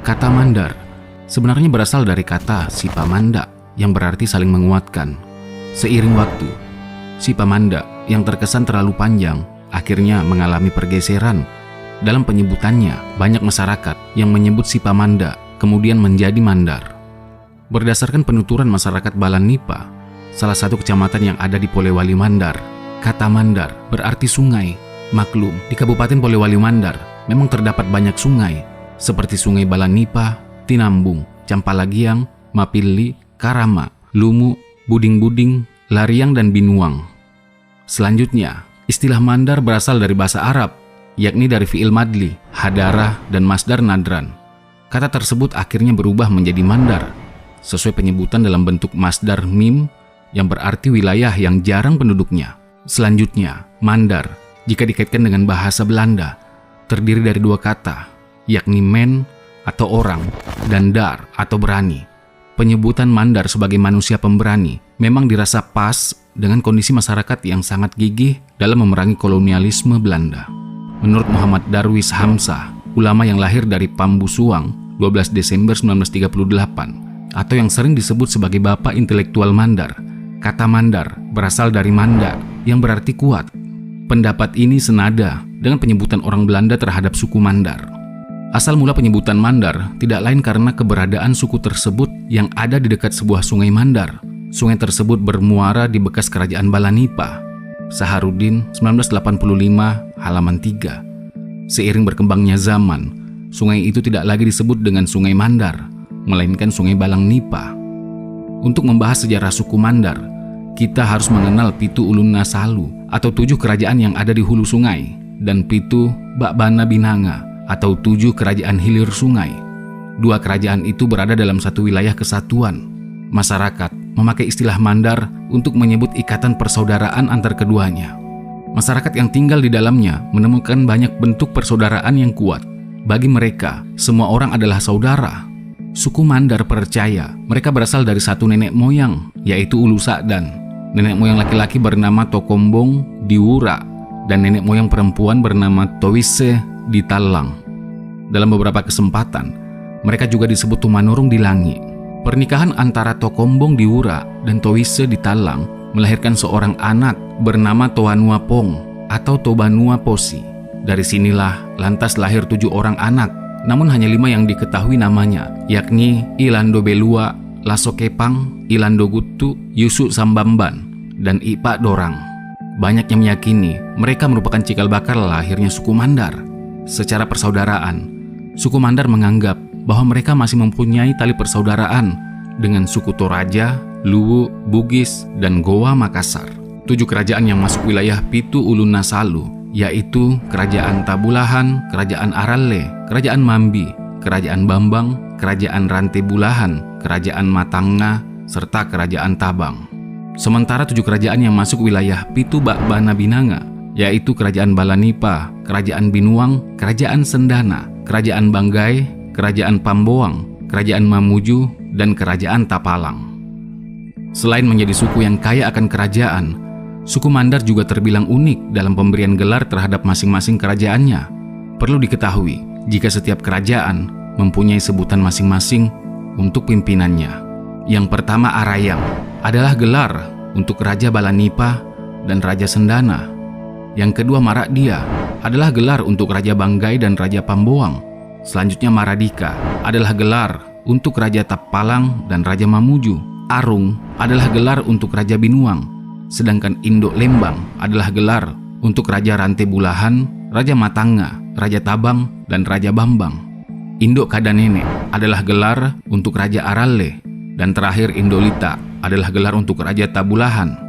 Kata mandar sebenarnya berasal dari kata sipamanda yang berarti saling menguatkan. Seiring waktu, sipamanda yang terkesan terlalu panjang akhirnya mengalami pergeseran. Dalam penyebutannya, banyak masyarakat yang menyebut sipamanda kemudian menjadi mandar. Berdasarkan penuturan masyarakat Balanipa, salah satu kecamatan yang ada di Polewali Mandar, kata mandar berarti sungai. Maklum, di Kabupaten Polewali Mandar memang terdapat banyak sungai, seperti Sungai Balanipa, Tinambung, Campalagiang, Mapilli, Karama, Lumu, Buding-Buding, Lariang, dan Binuang. Selanjutnya, istilah mandar berasal dari bahasa Arab, yakni dari fi'il madli, hadarah, dan masdar nadran. Kata tersebut akhirnya berubah menjadi mandar, sesuai penyebutan dalam bentuk masdar mim yang berarti wilayah yang jarang penduduknya. Selanjutnya, mandar, jika dikaitkan dengan bahasa Belanda, terdiri dari dua kata, yakni men atau orang dan dar atau berani. Penyebutan mandar sebagai manusia pemberani memang dirasa pas dengan kondisi masyarakat yang sangat gigih dalam memerangi kolonialisme Belanda. Menurut Muhammad Darwis Hamzah, ulama yang lahir dari Pambusuang 12 Desember 1938 atau yang sering disebut sebagai Bapak Intelektual Mandar, kata mandar berasal dari manda yang berarti kuat. Pendapat ini senada dengan penyebutan orang Belanda terhadap suku Mandar. Asal mula penyebutan Mandar tidak lain karena keberadaan suku tersebut yang ada di dekat sebuah sungai Mandar. Sungai tersebut bermuara di bekas kerajaan Balanipa. Saharudin 1985 halaman 3. Seiring berkembangnya zaman, sungai itu tidak lagi disebut dengan Sungai Mandar, melainkan Sungai Balangnipa. Untuk membahas sejarah suku Mandar, kita harus mengenal Pitu Ulun Nasalu atau 7 kerajaan yang ada di hulu sungai, dan Pitu Bakbana Binanga atau 7 kerajaan hilir sungai. 2 kerajaan itu berada dalam satu wilayah kesatuan. Masyarakat memakai istilah mandar untuk menyebut ikatan persaudaraan antar keduanya. Masyarakat yang tinggal di dalamnya menemukan banyak bentuk persaudaraan yang kuat. Bagi mereka, semua orang adalah saudara. Suku Mandar percaya mereka berasal dari satu nenek moyang, yaitu Ulu Sa'dan. Nenek moyang laki-laki bernama Tokombong Diwura dan nenek moyang perempuan bernama Towise di Talang. Dalam beberapa kesempatan, mereka juga disebut Tumanurung di Langi. Pernikahan antara Tokombong Diwura dan Towise di Talang melahirkan seorang anak bernama Toanua Pong atau Tobanua Posi. Dari sinilah lantas lahir 7 orang anak, namun hanya 5 yang diketahui namanya, yakni Ilando Belua, Laso Kepang, Ilando Gutu, Yusuk Sambamban, dan Ipa Dorang. Banyak yang meyakini mereka merupakan cikal bakal lahirnya suku Mandar. Secara persaudaraan, suku Mandar menganggap bahwa mereka masih mempunyai tali persaudaraan dengan suku Toraja, Luwu, Bugis, dan Goa Makassar. 7 kerajaan yang masuk wilayah Pitu Ulun Nasalu, yaitu Kerajaan Tabulahan, Kerajaan Aralle, Kerajaan Mambi, Kerajaan Bambang, Kerajaan Rantebulahan, Kerajaan Matanga, serta Kerajaan Tabang. Sementara 7 kerajaan yang masuk wilayah Pitu Bakbana Binanga, yaitu Kerajaan Balanipa, Kerajaan Binuang, Kerajaan Sendana, Kerajaan Banggai, Kerajaan Pamboang, Kerajaan Mamuju, dan Kerajaan Tapalang. Selain menjadi suku yang kaya akan kerajaan, suku Mandar juga terbilang unik dalam pemberian gelar terhadap masing-masing kerajaannya. Perlu diketahui, jika setiap kerajaan mempunyai sebutan masing-masing untuk pimpinannya. Yang pertama Arayang adalah gelar untuk Raja Balanipa dan Raja Sendana. Yang kedua Marakdia adalah gelar untuk Raja Banggai dan Raja Pamboang. Selanjutnya Maradika adalah gelar untuk Raja Tapalang dan Raja Mamuju. Arung adalah gelar untuk Raja Binuang. Sedangkan Indok Lembang adalah gelar untuk Raja Rantebulahan, Raja Matanga, Raja Tabang, dan Raja Bambang. Indok Kadanene adalah gelar untuk Raja Aralle, dan terakhir Indolita adalah gelar untuk Raja Tabulahan.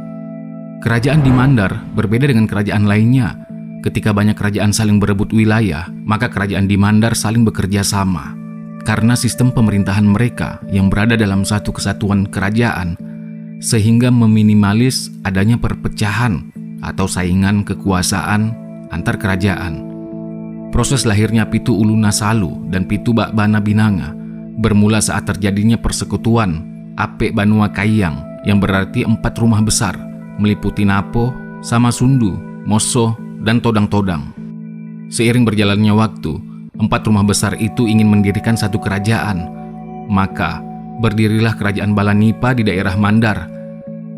Kerajaan di Mandar berbeda dengan kerajaan lainnya. Ketika banyak kerajaan saling berebut wilayah, maka kerajaan di Mandar saling bekerja sama. Karena sistem pemerintahan mereka yang berada dalam satu kesatuan kerajaan, sehingga meminimalis adanya perpecahan atau saingan kekuasaan antar kerajaan. Proses lahirnya Pitu Ulun Nasalu dan Pitu Bakbana Binanga bermula saat terjadinya persekutuan Apek Banua Kaiyang yang berarti 4 rumah besar, meliputi Napo, Samasundu, Moso, dan Todang-Todang. Seiring berjalannya waktu, 4 rumah besar itu ingin mendirikan satu kerajaan. Maka berdirilah kerajaan Balanipa di daerah Mandar,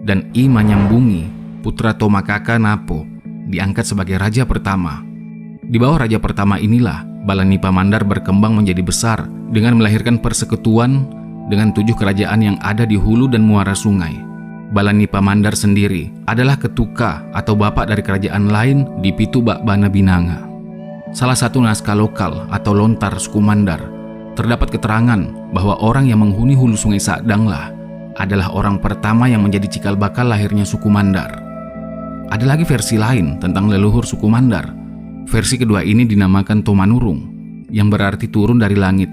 dan I Manyambungi, putra Tomakaka Napo, diangkat sebagai raja pertama. Di bawah raja pertama inilah Balanipa Mandar berkembang menjadi besar dengan melahirkan persekutuan dengan 7 kerajaan yang ada di hulu dan muara sungai. Balanipa Mandar sendiri adalah ketuka atau bapak dari kerajaan lain di Pitu Bakbana Binanga. Salah satu naskah lokal atau lontar suku Mandar terdapat keterangan bahwa orang yang menghuni hulu sungai Sadanglah adalah orang pertama yang menjadi cikal bakal lahirnya suku Mandar. Ada lagi versi lain tentang leluhur suku Mandar. Versi kedua ini dinamakan Tomanurung, yang berarti turun dari langit,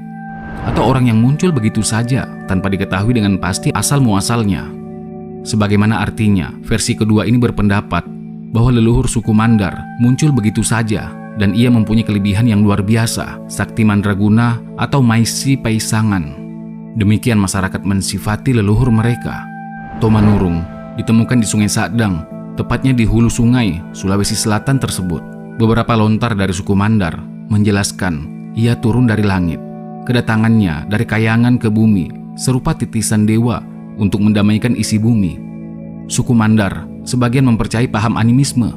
atau orang yang muncul begitu saja tanpa diketahui dengan pasti asal muasalnya. Sebagaimana artinya, versi kedua ini berpendapat bahwa leluhur suku Mandar muncul begitu saja dan ia mempunyai kelebihan yang luar biasa, sakti mandraguna atau maisi paisangan. Demikian masyarakat mensifati leluhur mereka. Tomanurung ditemukan di Sungai Sadang, tepatnya di hulu sungai Sulawesi Selatan tersebut. Beberapa lontar dari suku Mandar menjelaskan ia turun dari langit. Kedatangannya dari kayangan ke bumi serupa titisan dewa untuk mendamaikan isi bumi. Suku Mandar sebagian mempercayai paham animisme,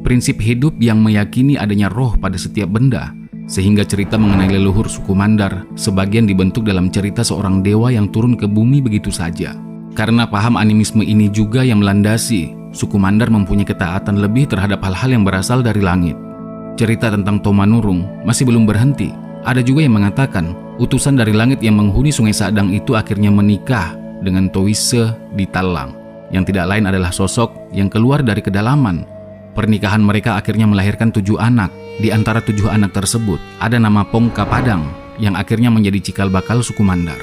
prinsip hidup yang meyakini adanya roh pada setiap benda, sehingga cerita mengenai leluhur suku Mandar sebagian dibentuk dalam cerita seorang dewa yang turun ke bumi begitu saja. Karena paham animisme ini juga yang melandasi, suku Mandar mempunyai ketaatan lebih terhadap hal-hal yang berasal dari langit. Cerita tentang Tomanurung masih belum berhenti. Ada juga yang mengatakan utusan dari langit yang menghuni Sungai Sadang itu akhirnya menikah dengan Toise di Talang, yang tidak lain adalah sosok yang keluar dari kedalaman. Pernikahan mereka akhirnya melahirkan 7 anak. Di antara 7 anak tersebut ada nama Pongka Padang yang akhirnya menjadi cikal bakal suku Mandar.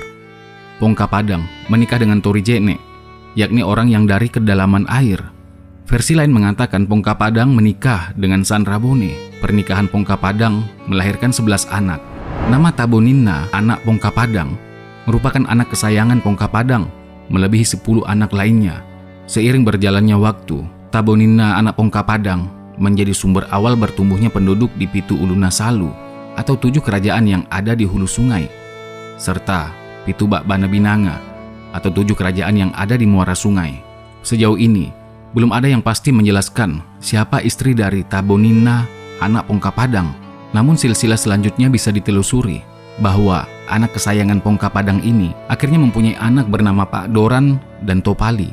Pongka Padang menikah dengan Torijene, yakni orang yang dari kedalaman air. Versi lain mengatakan Pongka Padang menikah dengan Sanrabone. Pernikahan Pongka Padang melahirkan 11 anak. Nama Tabonina, anak Pongka Padang, merupakan anak kesayangan Pongka Padang, melebihi 10 anak lainnya. Seiring berjalannya waktu, Tabonina anak Pongka Padang menjadi sumber awal bertumbuhnya penduduk di Pitu Ulunasalu atau 7 kerajaan yang ada di hulu sungai, serta Pitu Bakbana Binanga atau 7 kerajaan yang ada di muara sungai. Sejauh ini, belum ada yang pasti menjelaskan siapa istri dari Tabonina anak Pongka Padang. Namun silsilah selanjutnya bisa ditelusuri bahwa anak kesayangan Pongka Padang ini akhirnya mempunyai anak bernama Pak Doran dan Topali.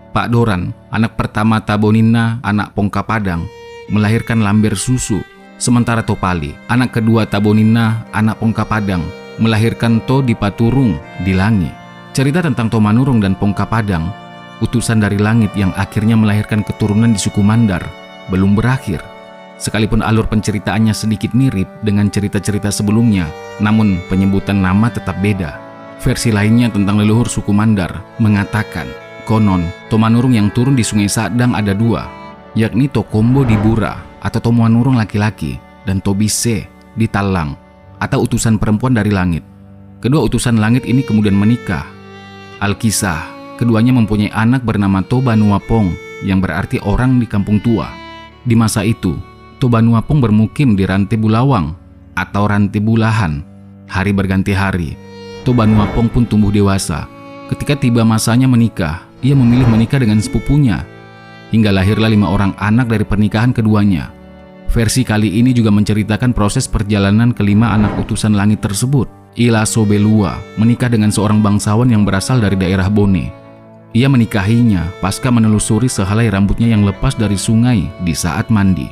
Pak Doran, anak pertama Tabonina, anak Pongka Padang, melahirkan Lamber Susu. Sementara Topali, anak kedua Tabonina, anak Pongka Padang, melahirkan To Dipaturung di Langi. Cerita tentang Tomanurung dan Pongka Padang, utusan dari langit yang akhirnya melahirkan keturunan di suku Mandar, belum berakhir. Sekalipun alur penceritaannya sedikit mirip dengan cerita-cerita sebelumnya, namun penyebutan nama tetap beda. Versi lainnya tentang leluhur suku Mandar mengatakan, konon, Tomanurung yang turun di Sungai Sadang ada 2, yakni Tokombo di Bura atau Tomanurung laki-laki dan Tobise di Talang atau utusan perempuan dari langit. Kedua utusan langit ini kemudian menikah. Alkisah, keduanya mempunyai anak bernama Tobanuapong yang berarti orang di kampung tua. Di masa itu, Tobanuapong bermukim di Rantai Bulawang atau Rantai Bulahan. Hari berganti hari, Tobanuapong pun tumbuh dewasa. Ketika tiba masanya menikah, ia memilih menikah dengan sepupunya, hingga lahirlah 5 orang anak dari pernikahan keduanya. Versi kali ini juga menceritakan proses perjalanan kelima anak utusan langit tersebut. Ila Sobelua menikah dengan seorang bangsawan yang berasal dari daerah Bone. Ia menikahinya pasca menelusuri sehelai rambutnya yang lepas dari sungai di saat mandi.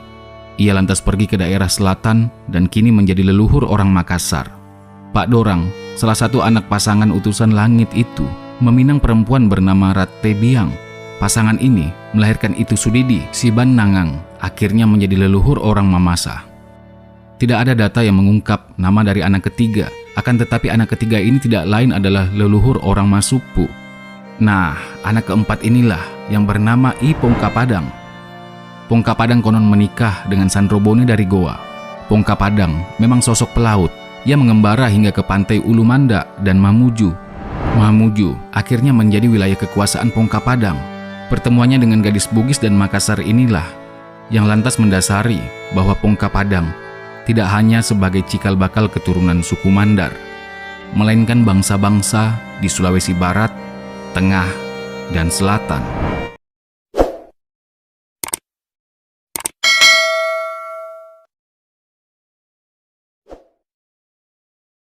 Ia lantas pergi ke daerah selatan dan kini menjadi leluhur orang Makassar. Pak Dorang, salah satu anak pasangan utusan langit itu, meminang perempuan bernama Rattebiang. Pasangan ini melahirkan Itu Sudidi, Siban Nangang, akhirnya menjadi leluhur orang Mamasa. Tidak ada data yang mengungkap nama dari anak ketiga, akan tetapi anak ketiga ini tidak lain adalah leluhur orang Masupu. Nah, anak keempat inilah yang bernama I Pongka Padang. Pongka Padang konon menikah dengan Sanrobone dari Goa. Pongka Padang memang sosok pelaut. Ia mengembara hingga ke pantai Ulumanda dan Mamuju. Mamuju akhirnya menjadi wilayah kekuasaan Pongka Padang. Pertemuannya dengan gadis Bugis dan Makassar inilah yang lantas mendasari bahwa Pongka Padang tidak hanya sebagai cikal bakal keturunan suku Mandar, melainkan bangsa-bangsa di Sulawesi Barat, Tengah, dan Selatan.